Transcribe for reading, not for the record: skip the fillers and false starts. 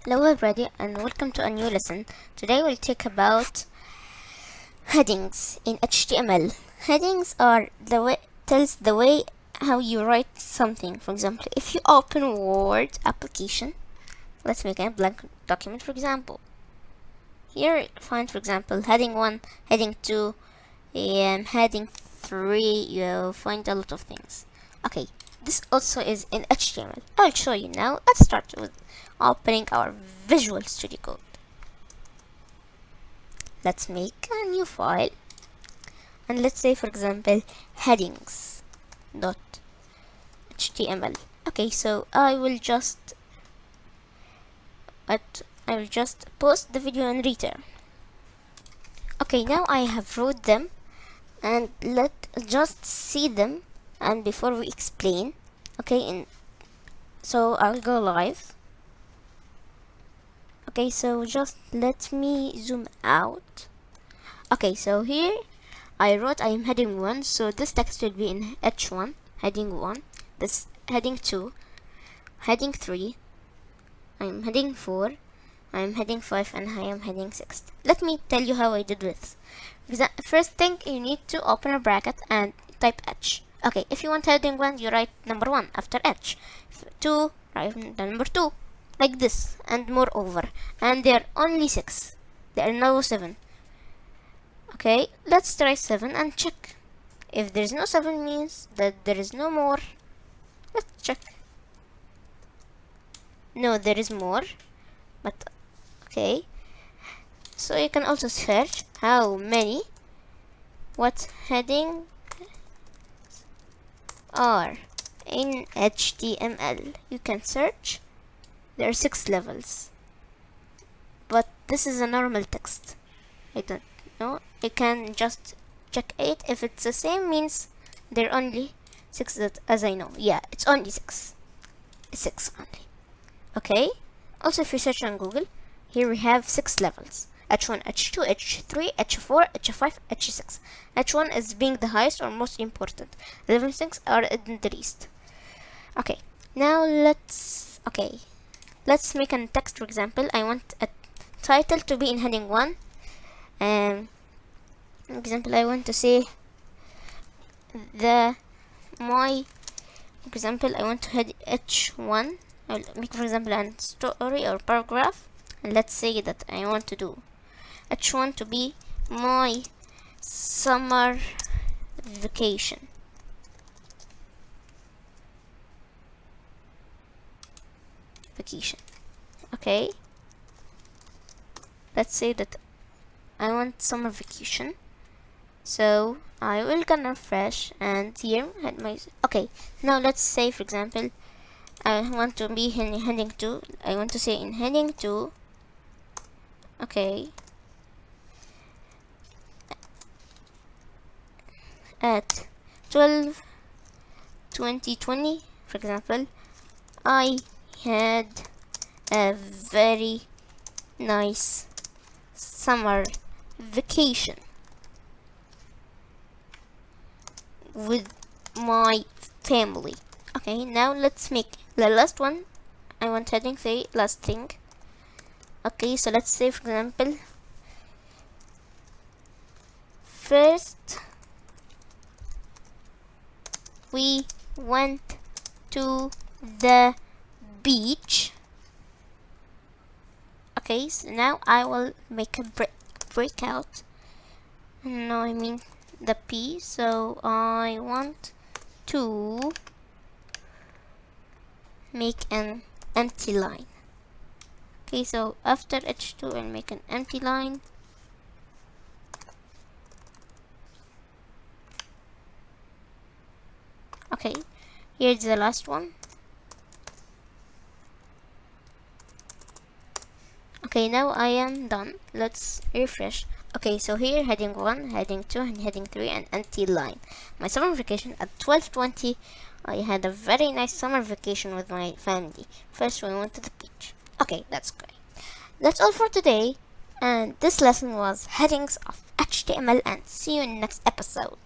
Hello everybody and welcome to a new lesson. Today we'll talk about headings in HTML. Headings are tells the way how you write something. For example, if you open Word application, let's make a blank document for example. Here find for example heading 1, heading 2, heading 3, you'll find a lot of things. Okay, this also is in HTML. I'll show you now. Let's start with opening our Visual Studio Code. Let's make a new file and let's say for example headings.html. Okay, so I will just post the video and return. Okay, now I have wrote them and let's just see them, and before we explain, okay, so I'll go live. Okay, so just let me zoom out. Okay, so here I wrote I am heading 1, so this text will be in H1, heading 1, this heading 2, heading 3, I am heading 4, I am heading 5, and I am heading 6. Let me tell you how I did this. First thing, you need to open a bracket and type H. Okay, if you want heading 1, you write number 1 after H. 2, write the number 2. Like this, and moreover, and there are only 6. There are no 7. Okay, let's try 7 and check. If there is no 7 means that there is no more. Let's check. No, there is more, but okay. So you can also search what heading are in HTML. You can search. There are 6 levels, but this is a normal text. I don't know. You can just check 8. If it's the same, means there are only 6 that, as I know. Yeah, it's only 6. It's 6 only. Okay. Also, if you search on Google, here we have 6 levels: H1, H2, H3, H4, H5, H6. H1 is being the highest or most important. 11 things are in the least. Okay. Now let's make a text. For example, I want a title to be in heading 1. For example, I want to say I want to head H1. I'll make, for example, a story or paragraph, and let's say that I want to do H1 to be my summer vacation. Okay, let's say that I want summer vacation, so I will gonna refresh, and here had my okay. Now let's say for example I want to be in heading 2. I want to say in heading 2, okay, at 12/20/20, for example, I had a very nice summer vacation with my family. Okay, now let's make the last one. I want heading 3, last thing. Okay, so let's say for example first we went to the beach. Okay, so now I will make a breakout. No, I mean the P. So I want to make an empty line. Okay, so after H2 I'll make an empty line. Okay, here's the last one. Okay, now I am done. Let's refresh. Okay, so here heading 1, heading 2, and heading 3, and empty line. My summer vacation at 12/20. I had a very nice summer vacation with my family. First we went to the beach. Okay, that's great. That's all for today, and this lesson was headings of HTML, and see you in the next episode.